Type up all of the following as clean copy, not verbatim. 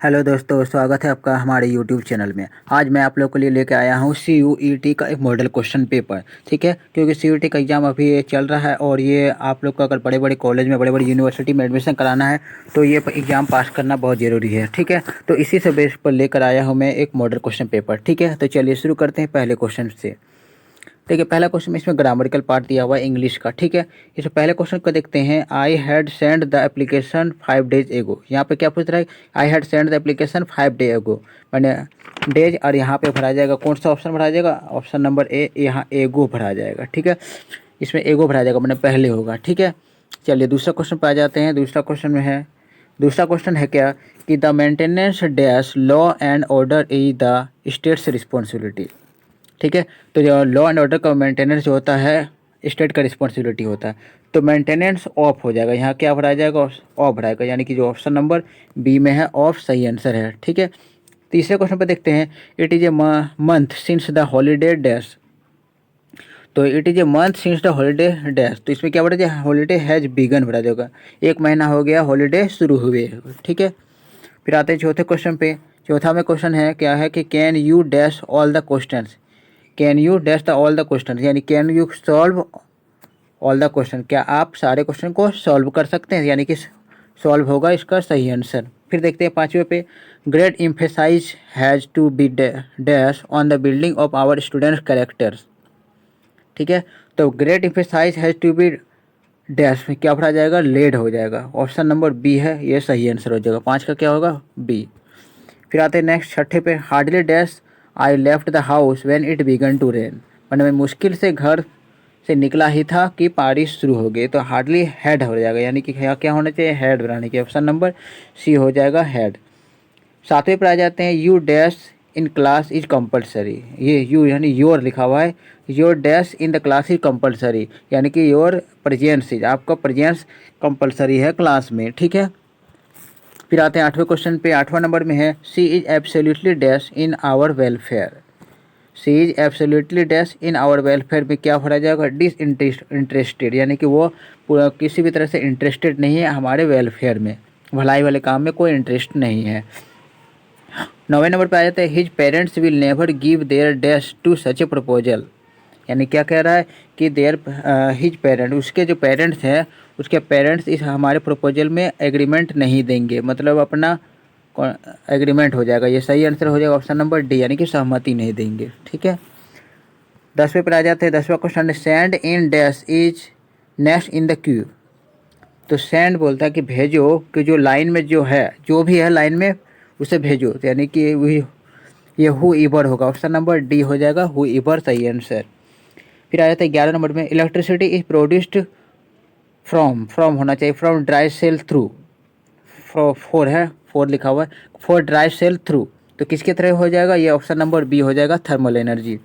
Hello दोस्तों, स्वागत है आपका हमारे यूट्यूब चैनल में। आज मैं आप लोग के लिए लेकर आया हूँ CUET का एक मॉडल क्वेश्चन पेपर। ठीक है, क्योंकि CUET का एग्ज़ाम अभी चल रहा है और ये आप लोग को अगर बड़े बड़े कॉलेज में, बड़े बड़े यूनिवर्सिटी में एडमिशन कराना है तो ये एग्ज़ाम पास करना बहुत ज़रूरी है। ठीक है, तो इसी से बेस पर लेकर आया हूँ मैं एक मॉडल क्वेश्चन पेपर। ठीक है, तो चलिए शुरू करते हैं पहले क्वेश्चन से। देखिए, पहला क्वेश्चन में इसमें ग्रामरिकल पार्ट दिया हुआ है इंग्लिश का। ठीक है, इस पहले क्वेश्चन को देखते हैं। I had send the application 5 days एगो। यहाँ पे क्या पूछ रहा है? I had send the application 5 days एगो, मैंने डेज, और यहाँ पे भरा जाएगा कौन सा ऑप्शन भरा जाएगा? ऑप्शन नंबर ए, यहाँ एगो भरा जाएगा। ठीक है, इसमें एगो भरा जाएगा, मैंने पहले होगा। ठीक है, चलिए दूसरा क्वेश्चन पे आ जाते हैं। दूसरा क्वेश्चन है क्या कि the maintenance dash law and order is the states responsibility. ठीक है, तो जो लॉ एंड ऑर्डर का मेंटेनेंस जो होता है स्टेट का रिस्पॉन्सिबिलिटी होता है, तो मेंटेनेंस ऑफ हो जाएगा। यहाँ क्या भराया जाएगा? ऑफ भराएगा, यानी कि जो ऑप्शन नंबर बी में है ऑफ सही आंसर है। ठीक है, तीसरे क्वेश्चन पे देखते हैं। It is a month since the holiday dash. तो it is a month since the holiday dash, तो इसमें क्या भरा जाए? हॉलीडे हैज़ बिगन भरा जाएगा, एक महीना हो गया हॉलीडे शुरू हुए। ठीक है, फिर आते हैं चौथे क्वेश्चन पे। चौथा में क्वेश्चन है क्या है कि can you dash all the questions. Can you dash the all the question, यानी can you solve all the question, क्या आप सारे क्वेश्चन को सॉल्व कर सकते हैं, यानी कि सॉल्व होगा इसका सही आंसर। फिर देखते हैं पाँचवें पे। Great emphasis has to be dash on the building of our students characters. ठीक है, तो great emphasis has to be dash में क्या भरा जाएगा? लेड हो जाएगा, ऑप्शन नंबर बी है, ये सही आंसर हो जाएगा। पाँच का क्या होगा? बी। फिर आते हैं नेक्स्ट छठे पे। Hardly dash I left the house when it began to rain, मैंने मैं मुश्किल से घर से निकला ही था कि बारिश शुरू हो गई, तो हार्डली हैड हो जाएगा, यानी कि क्या होना चाहिए? हैड बनाने की, ऑप्शन नंबर सी हो जाएगा हैड। सातवें पर आ जाते हैं। You dash in class is compulsory, ये यू यानी योर लिखा हुआ है, your dash in the class is compulsory, यानी कि योर प्रेजेंस इज, आपका प्रेजेंस कंपलसरी है क्लास में। ठीक है, फिर आते हैं आठवें क्वेश्चन पे। आठवां नंबर में है she is absolutely dash in our welfare. She is absolutely dash in our welfare में क्या भरा जाएगा? डिस इंटरेस्टेड, यानी कि वो पूरा किसी भी तरह से इंटरेस्टेड नहीं है हमारे वेलफेयर में, भलाई वाले काम में कोई इंटरेस्ट नहीं है। नौवें नंबर पे आ जाते हैं। His parents will never give their dash to such a proposal, यानी क्या कह रहा है कि देयर हिज पेरेंट, उसके जो पेरेंट्स हैं उसके पेरेंट्स इस हमारे प्रपोजल में एग्रीमेंट नहीं देंगे, मतलब अपना एग्रीमेंट हो जाएगा, ये सही आंसर हो जाएगा, ऑप्शन नंबर डी, यानी कि सहमति नहीं देंगे। ठीक है, दसवें पर आ जाते हैं। दसवां क्वेश्चन है send in dash is next in the Q. तो सेंड बोलता है कि भेजो, कि जो लाइन में जो है, जो भी है लाइन में उसे भेजो, तो यानी कि वही ये हु इवर होगा, ऑप्शन नंबर डी हो जाएगा, हु इवर सही आंसर। फिर आ जाता है 11 नंबर में। इलेक्ट्रिसिटी इज प्रोड्यूस्ड फ्रॉम होना चाहिए, from dry cell through, for है, फोर लिखा हुआ है, फोर ड्राई सेल थ्रू, तो किसके तरह हो जाएगा? ये ऑप्शन नंबर बी हो जाएगा, थर्मल एनर्जी।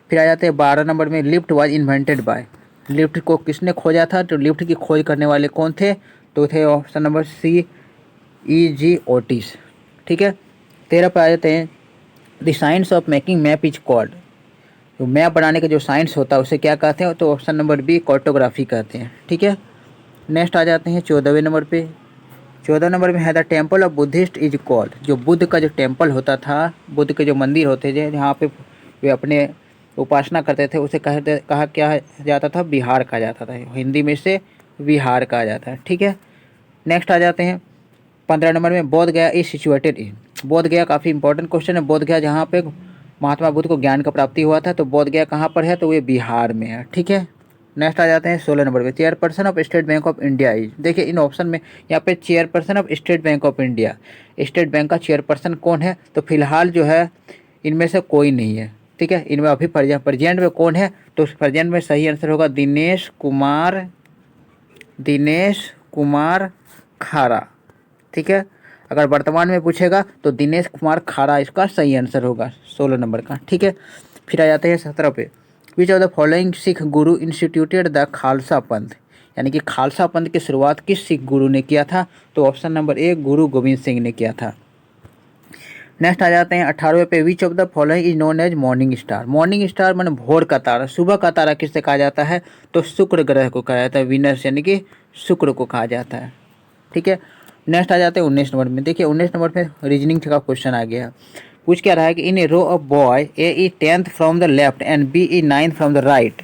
फिर आ जाते हैं 12 नंबर में। Lift was invented by, lift को किसने खोजा था? तो लिफ्ट की खोज करने वाले कौन थे? तो थे ऑप्शन नंबर सी, E.G. ओटिस। ठीक है, 13 पे आ जाते हैं। The science of making map is called, तो मैप बनाने का जो साइंस होता है उसे क्या कहते हैं? तो ऑप्शन नंबर बी, कार्टोग्राफी कहते हैं। ठीक है, नेक्स्ट आ जाते हैं 14वें नंबर पे। 14 नंबर में है the temple of Buddhist is called, जो बुद्ध का जो टेम्पल होता था, बुद्ध के जो मंदिर होते थे जहाँ पे वे अपने उपासना करते थे, उसे कहा क्या जाता था? बिहार कहा जाता था, हिंदी में इसे विहार कहा जाता है। ठीक है, नेक्स्ट आ जाते हैं 15 नंबर में। बोध गया इज सिचुएटेड इन, बोध गया काफ़ी इंपॉर्टेंट क्वेश्चन है। बोध गया जहाँ पे महात्मा बुद्ध को ज्ञान का प्राप्ति हुआ था, तो बोध गया कहाँ पर है? तो ये बिहार में है। ठीक है, नेक्स्ट आ जाते हैं 16 नंबर पे। Chairperson of state bank of India is, देखिए इन ऑप्शन में यहाँ पे chairperson of state bank of India, state bank का चेयरपर्सन कौन है? तो फिलहाल जो है इनमें से कोई नहीं है। ठीक है, इनमें अभी प्रेजेंट में कौन है? तो प्रेजेंट में सही आंसर होगा दिनेश कुमार खारा। ठीक है, अगर वर्तमान में पूछेगा तो दिनेश कुमार खारा इसका सही आंसर होगा 16 नंबर का। ठीक है, फिर आ जाते हैं 17 पे। Which of the following Sikh Guru instituted the Khalsa पंथ, यानी कि खालसा पंथ की शुरुआत किस सिख गुरु ने किया था? तो ऑप्शन नंबर ए, गुरु गोविंद सिंह ने किया था। नेक्स्ट आ जाते हैं 18वें पे। Which of the following is known as morning star, morning star मैंने भोर का तारा, सुबह का तारा किससे कहा जाता है? तो शुक्र ग्रह को कहा जाता है, विनस यानी कि शुक्र को कहा जाता है। ठीक है, नेक्स्ट आ जाते हैं 19 नंबर में। देखिए 19 नंबर पे रीजनिंग का क्वेश्चन आ गया। पूछ क्या रहा है कि in a row of boy A is 10th from the left and B is 9th from the right.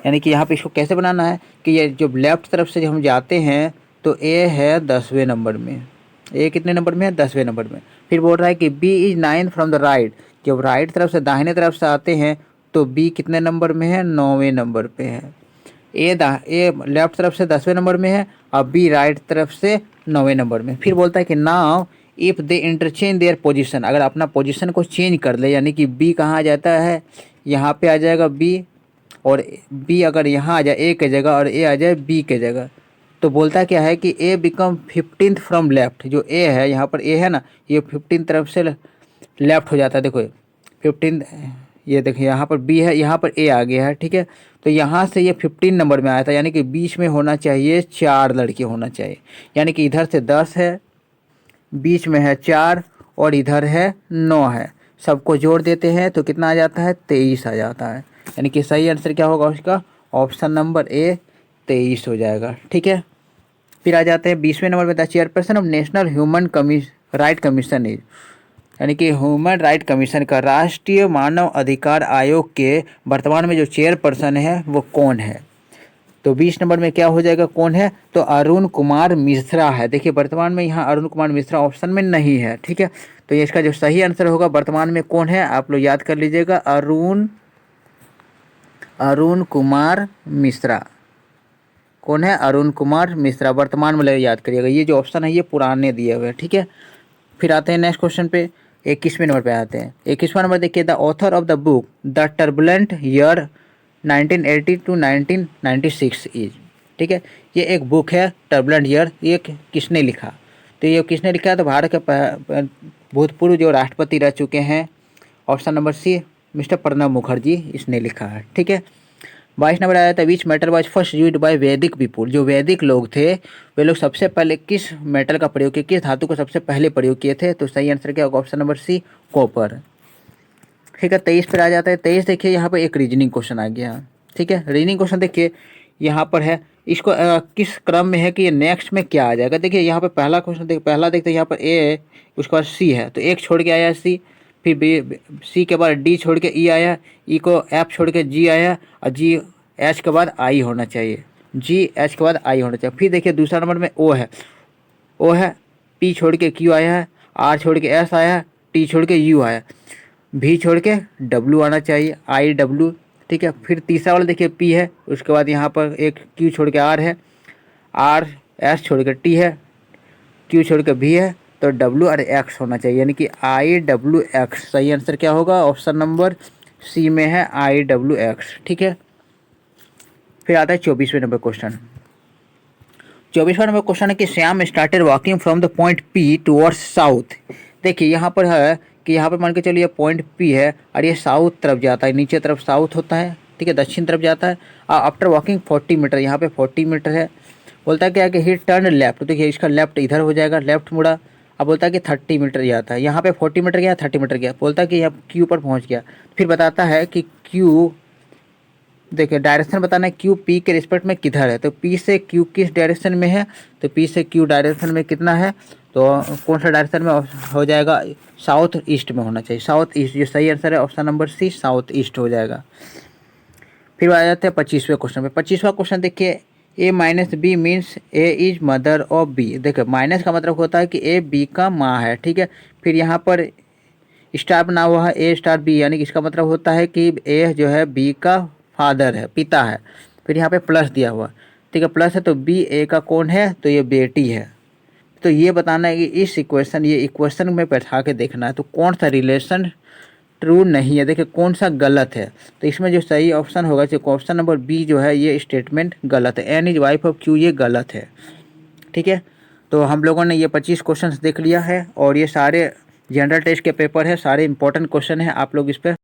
यानी कि यहाँ पे इसको कैसे बनाना है कि ये जो लेफ्ट तरफ से जब हम जाते हैं तो ए है 10वें नंबर में, ए कितने नंबर में है 10वें नंबर में। फिर बोल रहा है कि B is 9th from the right, जब राइट तरफ से दाहिने तरफ से आते हैं तो बी कितने नंबर में है 9वें नंबर पे है। ए लेफ्ट तरफ से 10वें नंबर में है और बी राइट तरफ से 9वें नंबर में। फिर बोलता है कि now if they interchange their position, अगर अपना पोजीशन को चेंज कर ले, यानी कि बी कहाँ आ जाता है, यहाँ पे आ जाएगा बी, और बी अगर यहाँ आ जाए ए के जगह और ए आ जाए बी के जगह, तो बोलता क्या है कि ए बिकम 15th फ्रॉम लेफ्ट। जो ए है यहाँ पर ए है ना, ये 15 तरफ से लेफ्ट हो जाता है। देखो 15, ये देखिए यहाँ पर बी है, यहाँ पर ए आ गया है, ठीक है। तो यहाँ से ये 15 नंबर में आया था, यानी कि बीच में होना चाहिए 4 लड़के होना चाहिए। यानी कि इधर से 10 है, बीच में है 4 और इधर है 9 है। सबको जोड़ देते हैं तो कितना आ जाता है 23 आ जाता है। यानी कि सही आंसर क्या होगा उसका, ऑप्शन नंबर ए 23 हो जाएगा, ठीक है। फिर आ जाते हैं 20वें नंबर पे, the chairperson of national human right commission is, यानी कि ह्यूमन राइट कमीशन का, राष्ट्रीय मानव अधिकार आयोग के वर्तमान में जो चेयरपर्सन है वो कौन है। तो 20 नंबर में क्या हो जाएगा, कौन है, तो अरुण कुमार मिश्रा है। देखिए वर्तमान में यहाँ अरुण कुमार मिश्रा ऑप्शन में नहीं है, ठीक है। तो ये इसका जो सही आंसर होगा वर्तमान में कौन है, आप लोग याद कर लीजिएगा, अरुण कुमार मिश्रा। कौन है, अरुण कुमार मिश्रा, वर्तमान में याद करिएगा। ये जो ऑप्शन है ये पुराने दिए हुए हैं, ठीक है। फिर आते हैं नेक्स्ट क्वेश्चन पे, 21वें नंबर पे आते हैं। 21वां नंबर देखिए, the author of the book the turbulent year 1980 to 1996 is, ठीक है। ये एक बुक है टर्बुलेंट ईयर, ये किसने लिखा, तो ये किसने लिखा है, तो भारत के भूतपूर्व जो राष्ट्रपति रह चुके हैं, option number C mister Pranab Mukherjee, इसने लिखा है, ठीक है। 22 नंबर आया था, which metal was first used by Vedic people, जो वैदिक लोग थे वे लोग सबसे पहले किस मेटल का प्रयोग किए, किस धातु का सबसे पहले प्रयोग किए थे, तो सही आंसर क्या होगा, ऑप्शन नंबर सी कॉपर, ठीक है। 23 पर आ जाता है। 23 देखिए यहाँ पर एक रीजनिंग क्वेश्चन आ गया, ठीक है। रीजनिंग क्वेश्चन देखिए यहाँ पर है, इसको किस क्रम में है कि ये नेक्स्ट में क्या आ जाएगा। देखिए यहाँ पे पहला क्वेश्चन पहला देखते हैं, यहाँ पर ए है, उसके बाद सी है, तो एक छोड़ के आया सी, फिर बी, सी के बाद डी छोड़ के ई आया, ई को एफ छोड़ के जी आया, और जी एच के बाद आई होना चाहिए, जी एच के बाद आई होना चाहिए। फिर देखिए दूसरा नंबर में ओ है, पी छोड़ के क्यू आया है, आर छोड़ के एस आया है, टी छोड़ के यू आया, भी छोड़ के डब्लू आना चाहिए, आई डब्लू, ठीक है। फिर तीसरा वाला देखिए पी है, उसके बाद यहाँ पर एक क्यू छोड़ के आर है, आर एस छोड़ के टी है, क्यू छोड़ के भी है, तो डब्लू और एक्स होना चाहिए, यानी कि आई डब्लू एक्स। सही आंसर क्या होगा, ऑप्शन नंबर सी में है आई डब्लू एक्स, ठीक है। फिर आता है 24वें नंबर क्वेश्चन। 24वां नंबर क्वेश्चन है कि Shyam started walking from the point P towards south. देखिए यहाँ पर है कि यहाँ पर मान के चलिए पॉइंट पी है और ये साउथ तरफ जाता है, नीचे तरफ साउथ होता है, ठीक है, दक्षिण तरफ जाता है। आफ्टर वॉकिंग 40 मीटर, यहाँ पे 40 मीटर है। बोलता है क्या है कि ही टर्न लेफ्ट, तो देखिए इसका लेफ्ट इधर हो जाएगा, लेफ्ट मुड़ा। अब बोलता है कि 30 मीटर जाता है, यहाँ पे 40 मीटर गया, 30 मीटर गया, बोलता है कि यहाँ क्यू पर पहुँच गया। फिर बताता है कि क्यू, देखिए डायरेक्शन बताना है क्यू पी के रिस्पेक्ट में किधर है, तो पी से क्यू किस डायरेक्शन में है, तो पी से क्यू डायरेक्शन में कितना है, तो कौन सा डायरेक्शन में हो जाएगा, साउथ ईस्ट में होना चाहिए, साउथ ईस्ट। ये सही आंसर है, option number C south east हो जाएगा। फिर आ जाते हैं 25वें क्वेश्चन पे। 25वां क्वेश्चन देखिए, A minus B means A is mother of B. देखिए माइनस का मतलब होता है कि ए बी का माँ है, ठीक है। फिर यहाँ पर स्टार बना हुआ है ए स्टार बी, यानी कि इसका मतलब होता है कि ए जो है बी का फादर है, पिता है। फिर यहाँ पे प्लस दिया हुआ, ठीक है, प्लस है, तो बी ए का कौन है, तो ये बेटी है। तो ये बताना है कि इस इक्वेशन, ये इक्वेशन में बैठा के देखना है तो कौन सा रिलेशन ट्रू नहीं है, देखिए कौन सा गलत है। तो इसमें जो सही ऑप्शन होगा, जो ऑप्शन नंबर बी जो है ये स्टेटमेंट गलत है, N is wife of Q, ये गलत है, ठीक है। तो हम लोगों ने ये 25 क्वेश्चन देख लिया है और ये सारे जनरल टेस्ट के पेपर है, सारे इंपॉर्टेंट क्वेश्चन है, आप लोग इस पर